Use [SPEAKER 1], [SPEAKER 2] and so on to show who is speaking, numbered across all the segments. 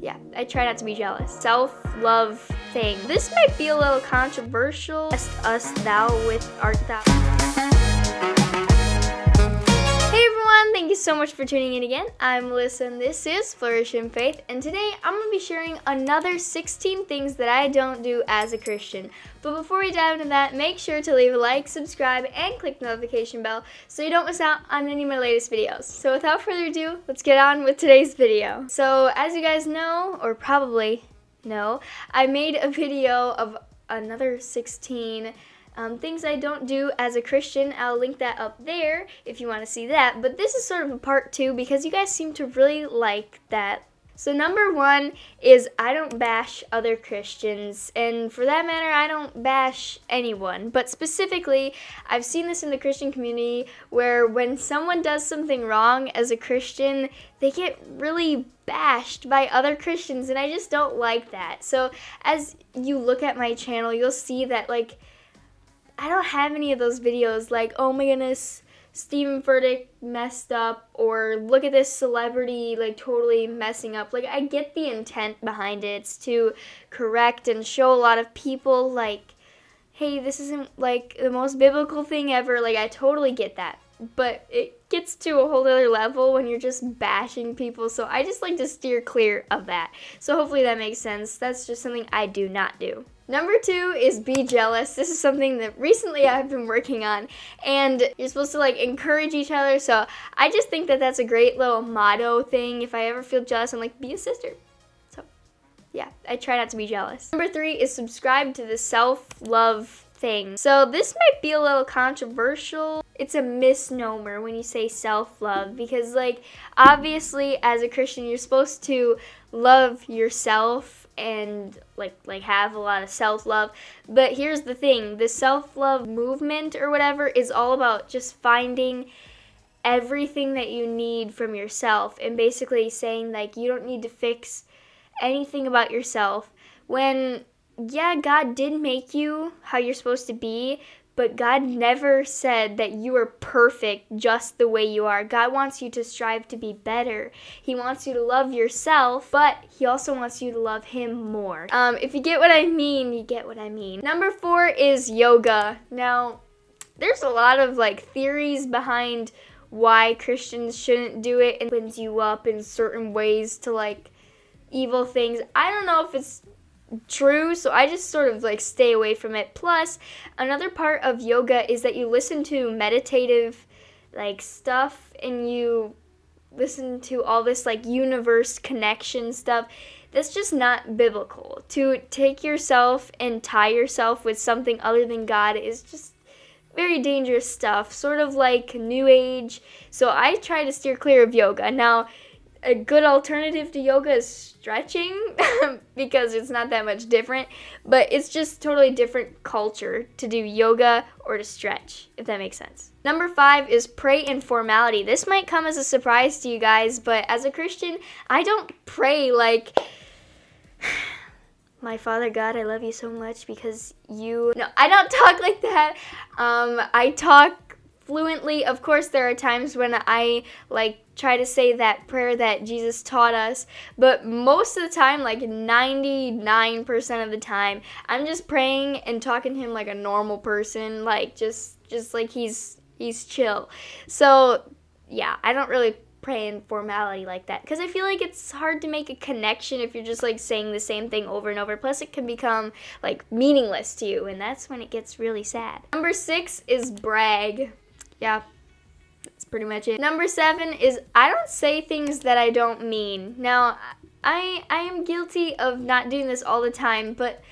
[SPEAKER 1] yeah, I try not to be jealous. Self-love thing. This might be a little controversial. Us thou with art thou. Hey everyone, thank you so much for tuning in again. I'm Melissa and this is Flourish in Faith, and today I'm going to be sharing another 16 things that I don't do as a Christian. But before we dive into that, make sure to leave a like, subscribe, and click the notification bell so you don't miss out on any of my latest videos. So without further ado, let's get on with today's video. So as you guys know, or probably know, I made a video of another 16 things I don't do as a Christian. I'll link that up there if you want to see that. But this is sort of a part 2 because you guys seem to really like that. So number 1 is I don't bash other Christians, and for that matter, I don't bash anyone. But specifically, I've seen this in the Christian community where when someone does something wrong as a Christian, they get really bashed by other Christians, and I just don't like that. So as you look at my channel, you'll see that I don't have any of those videos like, oh my goodness, Stephen Furtick messed up, or look at this celebrity totally messing up. I get the intent behind it. It's to correct and show a lot of people hey, this isn't the most biblical thing ever. I totally get that. But it gets to a whole other level when you're just bashing people, so I just like to steer clear of that. So hopefully that makes sense. That's just something I do not do. Number 2 is be jealous. This is something that recently I've been working on, and you're supposed to encourage each other, so I just think that that's a great little motto thing. If I ever feel jealous, I'm like, be a sister. So yeah, I try not to be jealous. Number 3 is subscribe to the self-love thing. So this might be a little controversial. It's a misnomer when you say self-love because obviously as a Christian you're supposed to love yourself and have a lot of self-love. But here's the thing, the self-love movement or whatever is all about just finding everything that you need from yourself and basically saying you don't need to fix anything about yourself when yeah, God did make you how you're supposed to be, but God never said that you are perfect just the way you are. God wants you to strive to be better. He wants you to love yourself, but He also wants you to love Him more. If you get what I mean, you get what I mean. Number 4 is yoga. Now, there's a lot of theories behind why Christians shouldn't do it, and it opens you up in certain ways to evil things. I don't know if it's true, so I just sort of stay away from it. Plus, another part of yoga is that you listen to meditative stuff and you listen to all this universe connection stuff. That's just not biblical. To take yourself and tie yourself with something other than God is just very dangerous stuff, sort of like New Age. So I try to steer clear of yoga. Now, a good alternative to yoga is stretching because it's not that much different, but it's just totally different culture to do yoga or to stretch, if that makes sense. Number 5 is pray in formality. This might come as a surprise to you guys, but as a Christian, I don't pray my Father God, I love you so much because you... No, I don't talk like that. I talk fluently. Of course, there are times when I try to say that prayer that Jesus taught us, but most of the time, 99% of the time, I'm just praying and talking to Him like a normal person, just he's chill. So yeah, I don't really pray in formality like that because I feel it's hard to make a connection if you're just saying the same thing over and over. Plus it can become meaningless to you, and that's when it gets really sad. Number 6 is brag. Yeah, that's pretty much it. Number 7 is I don't say things that I don't mean. Now, I am guilty of not doing this all the time, but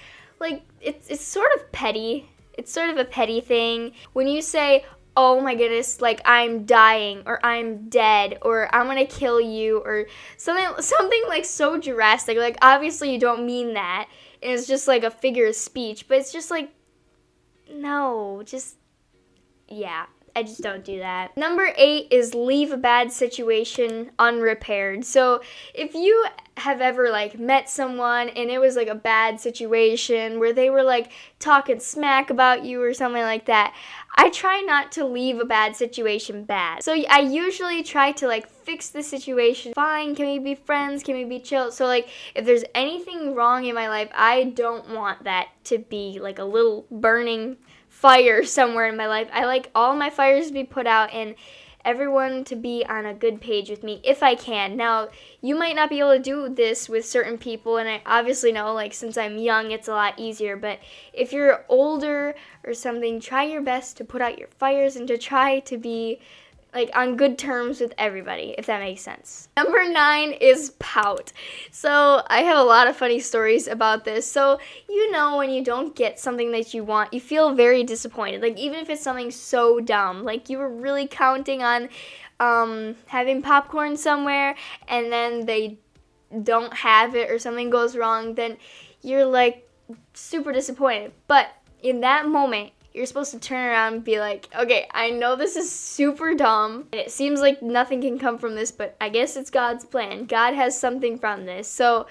[SPEAKER 1] it's sort of petty. It's sort of a petty thing. When you say, oh my goodness, I'm dying, or I'm dead, or I'm gonna kill you, or something so drastic. Obviously you don't mean that, and it's just a figure of speech, but it's just no, just, yeah. I just don't do that. Number 8 is leave a bad situation unrepaired. So if you have ever like met someone and it was like a bad situation where they were like talking smack about you or something like that, I try not to leave a bad situation bad. So I usually try to like fix the situation. Fine, can we be friends? Can we be chill? So like if there's anything wrong in my life, I don't want that to be like a little burning fire somewhere in my life. I like all my fires to be put out and everyone to be on a good page with me if I can. Now, you might not be able to do this with certain people, and I obviously know, like, since I'm young, it's a lot easier, but if you're older or something, try your best to put out your fires and to try to be like on good terms with everybody, if that makes sense. Number 9 is pout. So I have a lot of funny stories about this. So you know when you don't get something that you want, you feel very disappointed. Like even if it's something so dumb, like you were really counting on having popcorn somewhere and then they don't have it or something goes wrong, then you're like super disappointed. But in that moment, you're supposed to turn around and be like, okay, I know this is super dumb, and it seems like nothing can come from this, but I guess it's God's plan. God has something from this. So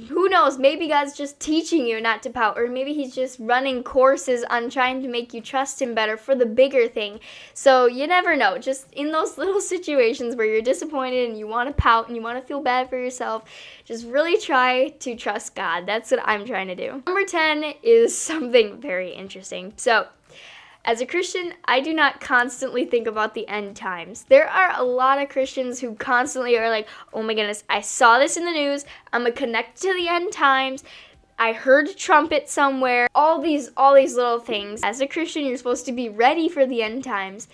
[SPEAKER 1] who knows? Maybe God's just teaching you not to pout, or maybe he's just running courses on trying to make you trust him better for the bigger thing. So you never know. Just in those little situations where you're disappointed and you want to pout and you want to feel bad for yourself, just really try to trust God. That's what I'm trying to do. Number 10 is something very interesting. So as a Christian, I do not constantly think about the end times. There are a lot of Christians who constantly are like, oh my goodness, I saw this in the news. I'm going to connect to the end times. I heard a trumpet somewhere. All these little things. As a Christian, you're supposed to be ready for the end times,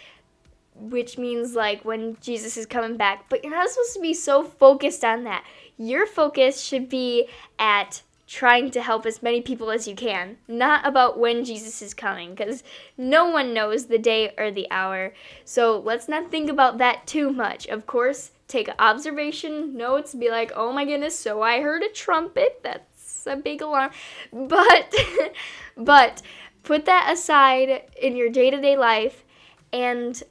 [SPEAKER 1] which means like when Jesus is coming back. But you're not supposed to be so focused on that. Your focus should be at trying to help as many people as you can, not about when Jesus is coming, because no one knows the day or the hour. So let's not think about that too much. Of course, take observation notes, be like, oh my goodness, so I heard a trumpet. That's a big alarm. But put that aside in your day-to-day life and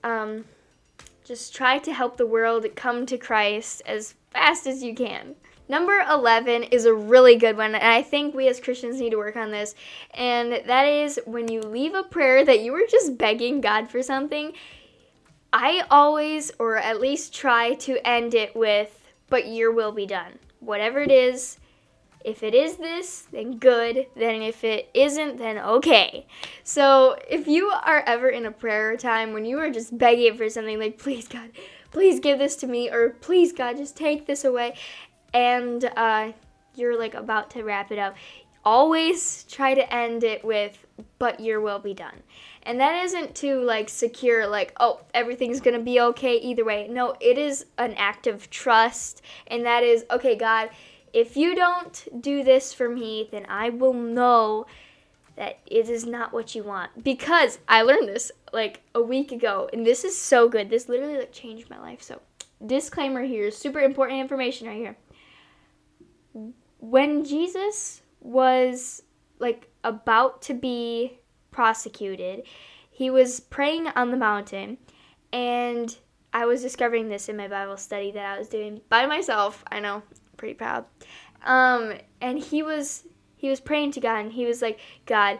[SPEAKER 1] just try to help the world come to Christ as fast as you can. Number 11 is a really good one, and I think we as Christians need to work on this, and that is when you leave a prayer that you were just begging God for something, I always, or at least try to end it with, but your will be done. Whatever it is, if it is this, then good, then if it isn't, then okay. So if you are ever in a prayer time when you are just begging for something like, please God, please give this to me, or please God, just take this away, and you're like about to wrap it up, always try to end it with, but your will be done. And that isn't to like secure like, oh, everything's gonna be okay either way. No, it is an act of trust, and that is, okay, God, if you don't do this for me, then I will know that it is not what you want. Because I learned this like a week ago, and this is so good. This literally like changed my life. So disclaimer here, super important information right here. When Jesus was like about to be prosecuted, he was praying on the mountain, and I was discovering this in my Bible study that I was doing by myself. I know, pretty proud. And he was praying to God, and he was like, God,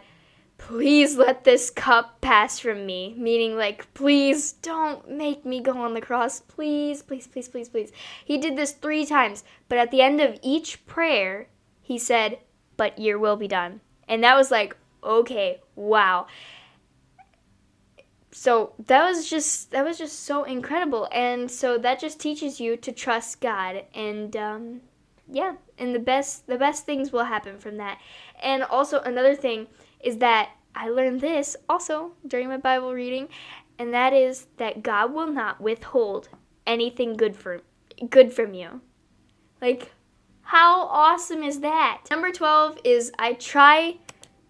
[SPEAKER 1] please let this cup pass from me. Meaning like, please don't make me go on the cross. Please, please, please, please, please. He did this 3 times, but at the end of each prayer, he said, but your will be done. And that was like, okay, wow. So that was just so incredible. And so that just teaches you to trust God. And yeah, and the best things will happen from that. And also another thing is that I learned this also during my Bible reading, and that is that God will not withhold anything good from you. Like, how awesome is that? Number 12 is I try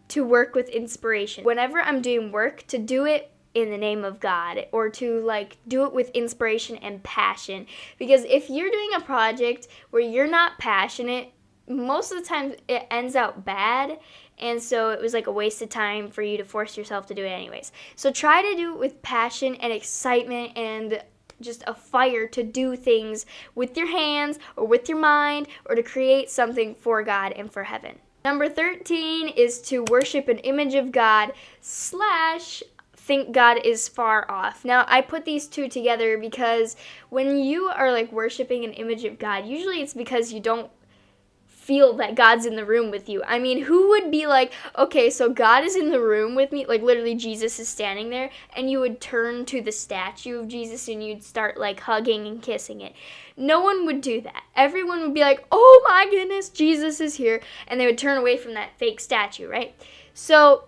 [SPEAKER 1] to work with inspiration. Whenever I'm doing work, to do it in the name of God, or to like do it with inspiration and passion. Because if you're doing a project where you're not passionate, most of the time it ends out bad, and so it was like a waste of time for you to force yourself to do it anyways. So try to do it with passion and excitement and just a fire to do things with your hands or with your mind or to create something for God and for heaven. Number 13 is to worship an image of God / think God is far off. Now, I put these two together because when you are like worshiping an image of God, usually it's because you don't feel that God's in the room with you. I mean, who would be like, okay, so God is in the room with me, like literally Jesus is standing there, and you would turn to the statue of Jesus and you'd start like hugging and kissing it. No one would do that. Everyone would be like, oh my goodness, Jesus is here, and they would turn away from that fake statue, right? So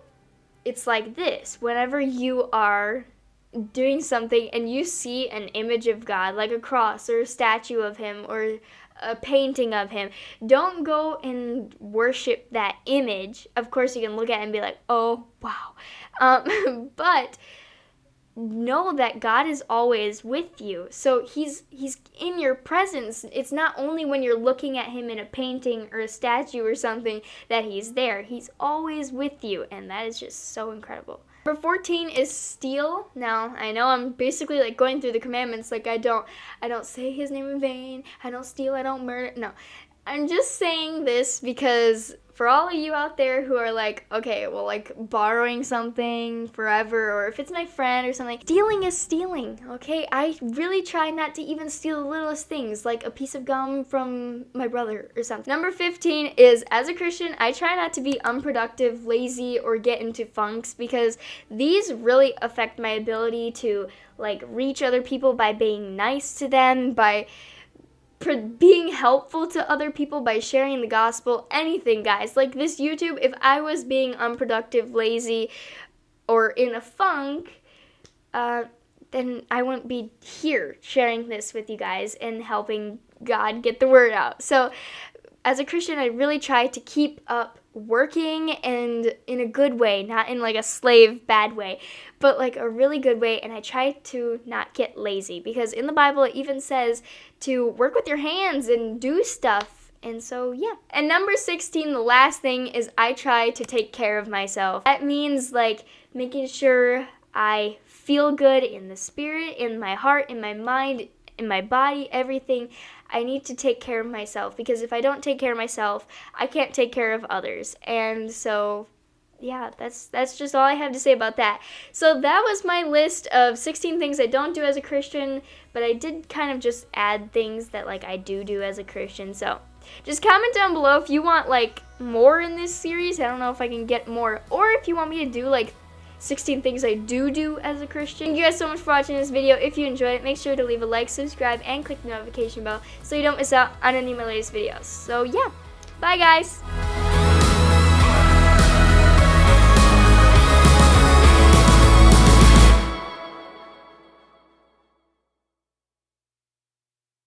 [SPEAKER 1] it's like this. Whenever you are doing something and you see an image of God, like a cross or a statue of him or a painting of him, don't go and worship that image. Of course, you can look at it and be like, oh, wow. But know that God is always with you. So he's in your presence. It's not only when you're looking at him in a painting or a statue or something that he's there. He's always with you, and that is just so incredible. Number 14 is steal. Now, I know I'm basically like going through the commandments, like I don't say his name in vain, I don't steal, I don't murder. No, I'm just saying this because for all of you out there who are like, okay, well, like borrowing something forever, or if it's my friend or something, stealing is stealing, okay? I really try not to even steal the littlest things, like a piece of gum from my brother or something. Number 15 is, as a Christian, I try not to be unproductive, lazy, or get into funks, because these really affect my ability to like reach other people by being nice to them, by being helpful to other people, by sharing the gospel, anything, guys. Like this YouTube, if I was being unproductive, lazy, or in a funk, then I wouldn't be here sharing this with you guys and helping God get the word out. So as a Christian, I really try to keep up working, and in a good way, not in like a slave bad way, but like a really good way. And I try to not get lazy, because in the Bible it even says to work with your hands and do stuff. And so yeah. And number 16, the last thing, is I try to take care of myself. That means like making sure I feel good in the spirit, in my heart, in my mind, in my body, everything. I need to take care of myself, because if I don't take care of myself, I can't take care of others. And so yeah, that's just all I have to say about that. So that was my list of 16 things I don't do as a Christian, but I did kind of just add things that like I do as a Christian. So just comment down below if you want like more in this series. I don't know if I can get more, or if you want me to do like 16 things I do as a Christian. Thank you guys so much for watching this video. If you enjoyed it, make sure to leave a like, subscribe, and click the notification bell so you don't miss out on any of my latest videos. So yeah, bye guys!